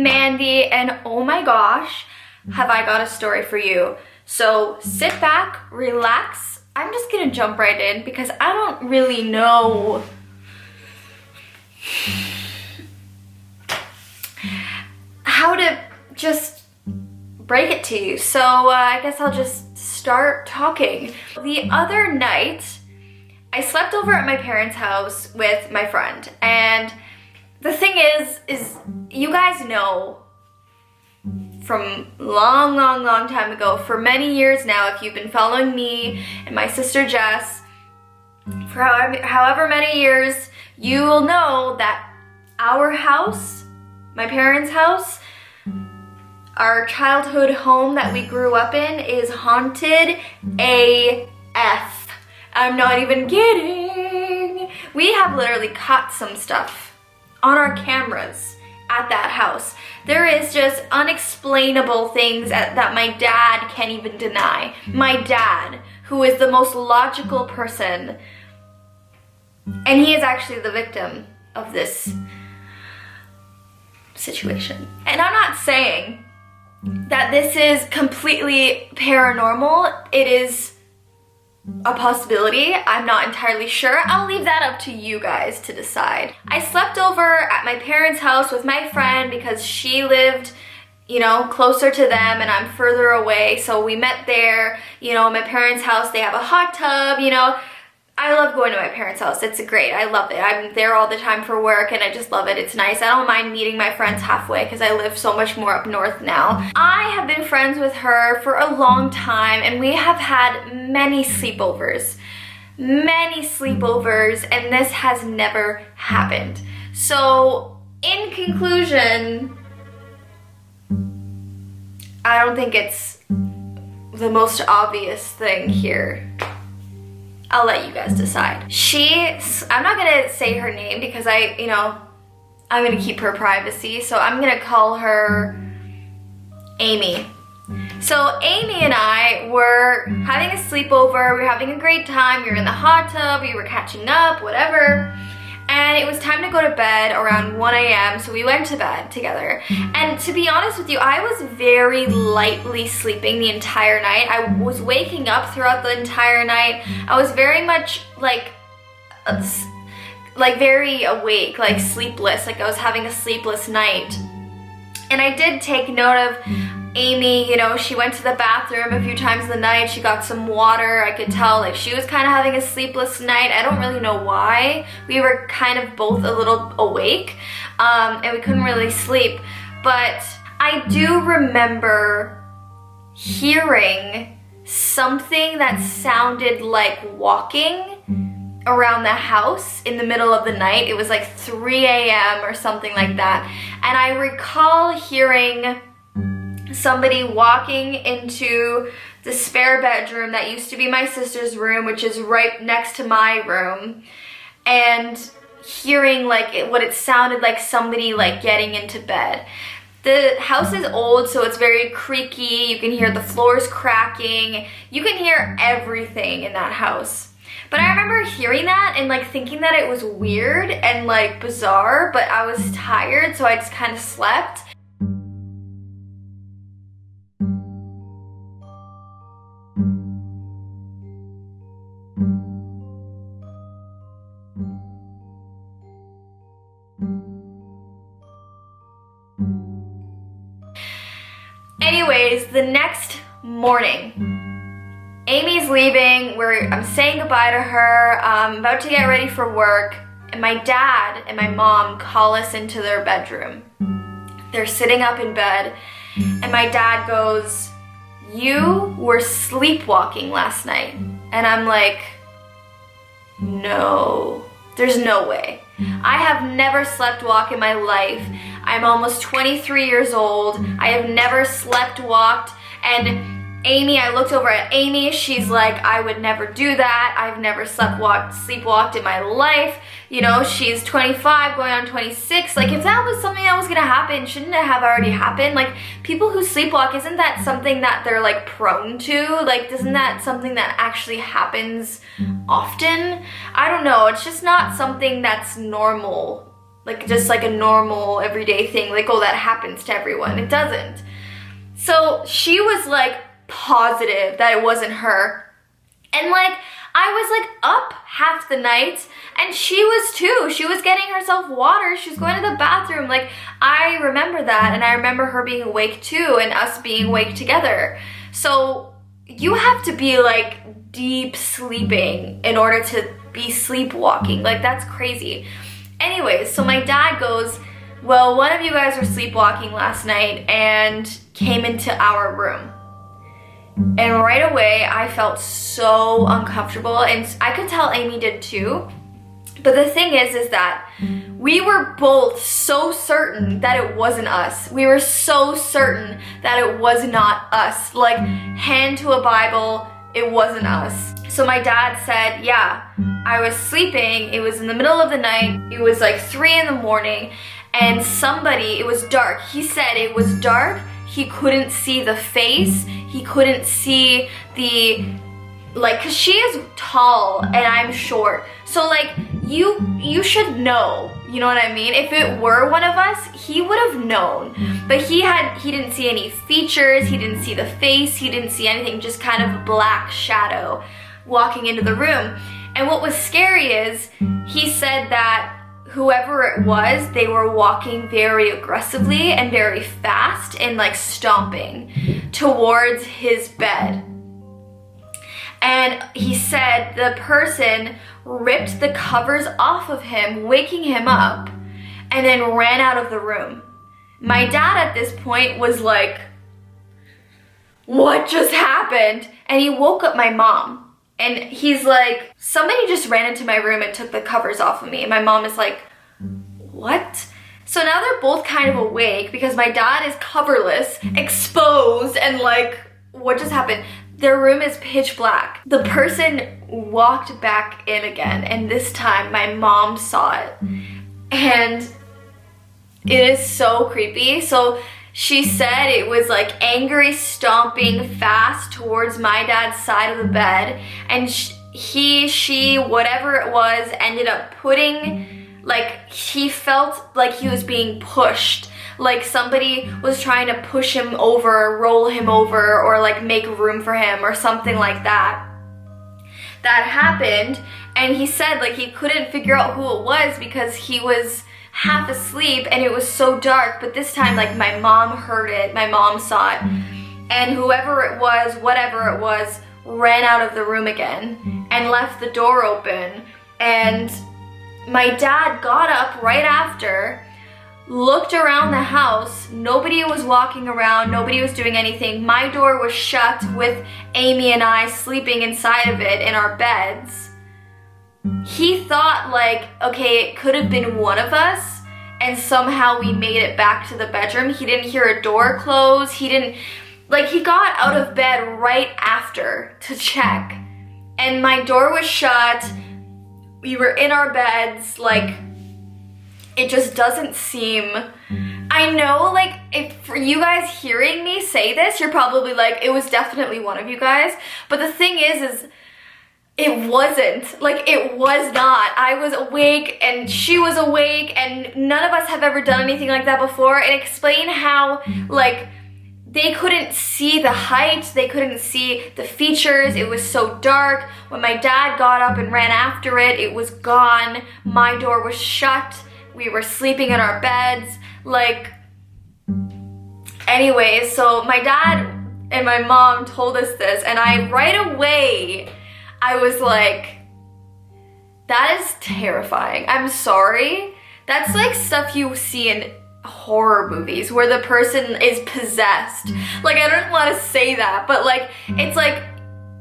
Mandy, and oh my gosh, have I got a story for you. So sit back, relax. I'm just gonna jump right in because I don't really know how to just break it to you. So I guess I'll just start talking. The other night, I slept over at my parents' house with my friend, and the thing is you guys know from long time ago, for many years now, if you've been following me and my sister Jess for however many years, you will know that our house, my parents' house, our childhood home that we grew up in, is haunted AF. I'm not even kidding. We have literally caught some stuff on our cameras at that house. There is just unexplainable things that my dad can't even deny. My dad, who is the most logical person, and he is actually the victim of this situation. And I'm not saying that this is completely paranormal. It is a possibility. I'm not entirely sure. I'll leave that up to you guys to decide. I slept over at my parents' house with my friend because she lived, you know, closer to them and I'm further away. So we met there, you know, my parents' house. They have a hot tub, you know. I love going to my parents' house. It's great. I love it. I'm there all the time for work and I just love it. It's nice. I don't mind meeting my friends halfway because I live so much more up north now. I have been friends with her for a long time and we have had many sleepovers, and this has never happened. So in conclusion, I don't think it's the most obvious thing here. I'll let you guys decide. I'm not gonna say her name because I'm gonna keep her privacy, so I'm gonna call her Amy. So Amy and I were having a sleepover, we were having a great time, we were in the hot tub, we were catching up, whatever. And it was time to go to bed around 1 a.m. so we went to bed together. And to be honest with you, I was very lightly sleeping the entire night. I was waking up throughout the entire night. I was very much like very awake, like sleepless, like I was having a sleepless night. And I did take note of Amy, you know, she went to the bathroom a few times in the night, she got some water. I could tell like she was kind of having a sleepless night. I don't really know why. We were kind of both a little awake and we couldn't really sleep. But I do remember hearing something that sounded like walking around the house in the middle of the night. It was like 3 a.m. or something like that. And I recall hearing somebody walking into the spare bedroom that used to be my sister's room, which is right next to my room, and hearing like what it sounded like somebody like getting into bed. The house is old, so it's very creaky. You can hear the floors cracking. You can hear everything in that house. But I remember hearing that and like thinking that it was weird and like bizarre, but I was tired, so I just kind of slept. Anyways, the next morning, Amy's leaving, I'm saying goodbye to her, I'm about to get ready for work, and my dad and my mom call us into their bedroom. They're sitting up in bed, and my dad goes, "You were sleepwalking last night." And I'm like, no, there's no way. I have never slept walk in my life. I'm almost 23 years old. I have never slept walked. And Amy, I looked over at Amy. She's like, I would never do that. I've never sleepwalked in my life. You know, she's 25 going on 26. Like, if that was something that was gonna happen, shouldn't it have already happened? Like, people who sleepwalk, isn't that something that they're like prone to? Like, isn't that something that actually happens often? I don't know. It's just not something that's normal like just like a normal everyday thing, like, oh, that happens to everyone. It doesn't. So she was like positive that it wasn't her. And like, I was like up half the night, and she was too. She was getting herself water. She was going to the bathroom. Like, I remember that, and I remember her being awake too, and us being awake together. So you have to be like deep sleeping in order to be sleepwalking. Like, that's crazy. Anyways, so my dad goes, well, one of you guys were sleepwalking last night and came into our room. And right away, I felt so uncomfortable, and I could tell Amy did too. But the thing is that we were both so certain that it wasn't us. We were so certain that it was not us. Like, hand to a Bible, it wasn't us. So my dad said, yeah, I was sleeping. It was in the middle of the night. It was like 3 in the morning, and somebody, it was dark. He said it was dark. He couldn't see the face. He couldn't see the, like, cause she is tall and I'm short. So like, you should know, you know what I mean? If it were one of us, he would have known. But he didn't see any features. He didn't see the face. He didn't see anything, just kind of a black shadow walking into the room. And what was scary is he said that whoever it was, they were walking very aggressively and very fast and like stomping towards his bed. And he said the person ripped the covers off of him, waking him up, and then ran out of the room. My dad at this point was like, what just happened? And he woke up my mom. And he's like, somebody just ran into my room and took the covers off of me. And my mom is like, what? So now they're both kind of awake because my dad is coverless, exposed, and like, what just happened? Their room is pitch black. The person walked back in again, and this time my mom saw it. And it is so creepy. So she said it was like angry stomping fast towards my dad's side of the bed, and she, whatever it was, ended up putting, like, he felt like he was being pushed, like somebody was trying to push him over, roll him over, or like make room for him or something like that. That happened, and he said like he couldn't figure out who it was because he was half asleep and it was so dark. But this time, like, my mom heard it, my mom saw it, and whoever it was, whatever it was, ran out of the room again and left the door open. And my dad got up right after, looked around the house. Nobody was walking around, nobody was doing anything. My door was shut with Amy and I sleeping inside of it in our beds. He thought like, okay, it could have been one of us, and somehow we made it back to the bedroom. He didn't hear a door close. He didn't, like, he got out of bed right after to check, and my door was shut. We were in our beds. Like, it just doesn't seem, I know, like, if for you guys hearing me say this, you're probably like, it was definitely one of you guys. But the thing is it wasn't. Like, it was not. I was awake and she was awake, and none of us have ever done anything like that before. And explain how, like, they couldn't see the height, they couldn't see the features. It was so dark. When my dad got up and ran after it, it was gone. My door was shut. We were sleeping in our beds. Like, anyways, so my dad and my mom told us this, and I right away, I was like, that is terrifying. I'm sorry. That's like stuff you see in horror movies where the person is possessed. Like, I don't want to say that, but like, it's like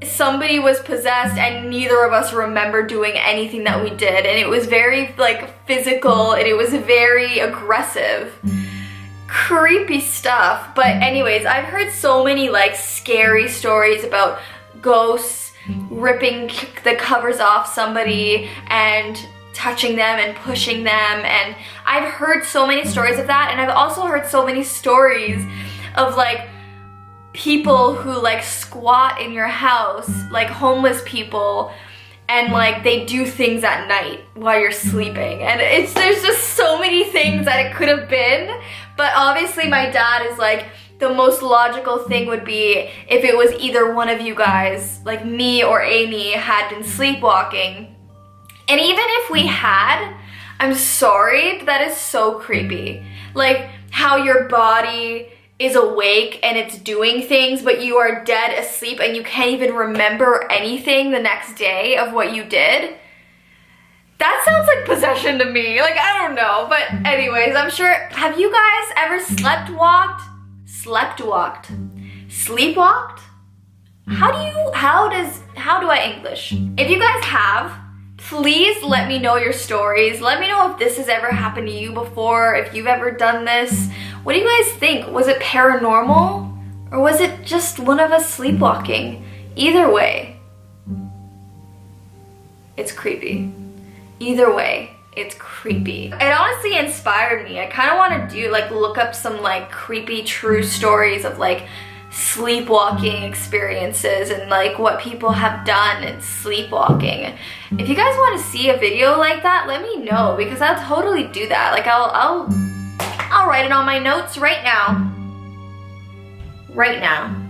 somebody was possessed and neither of us remember doing anything that we did. And it was very like physical, and it was very aggressive. Creepy stuff. But anyways, I've heard so many like scary stories about ghosts ripping the covers off somebody and touching them and pushing them, and I've heard so many stories of that. And I've also heard so many stories of like people who like squat in your house, like homeless people, and like they do things at night while you're sleeping, and there's just so many things that it could have been. But obviously my dad is like, the most logical thing would be if it was either one of you guys, like me or Amy, had been sleepwalking. And even if we had, I'm sorry, but that is so creepy. Like how your body is awake and it's doing things, but you are dead asleep and you can't even remember anything the next day of what you did. That sounds like possession to me. Like, I don't know. But anyways, I'm sure, have you guys ever sleepwalked? How do I English? If you guys have, please let me know your stories. Let me know if this has ever happened to you before, if you've ever done this. What do you guys think? Was it paranormal? Or was it just one of us sleepwalking? Either way, it's creepy. Either way, it's creepy. It honestly inspired me. I kind of want to look up some like creepy true stories of like sleepwalking experiences and like what people have done in sleepwalking. If you guys want to see a video like that, let me know, because I'll totally do that. Like I'll write it on my notes right now,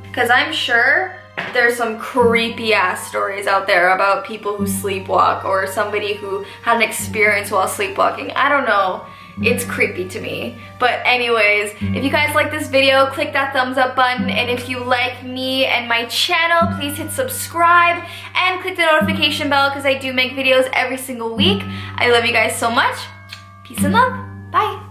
because I'm sure there's some creepy ass stories out there about people who sleepwalk, or somebody who had an experience while sleepwalking. I don't know. It's creepy to me. But anyways, if you guys like this video, click that thumbs up button. And if you like me and my channel, please hit subscribe and click the notification bell, because I do make videos every single week. I love you guys so much. Peace and love. Bye.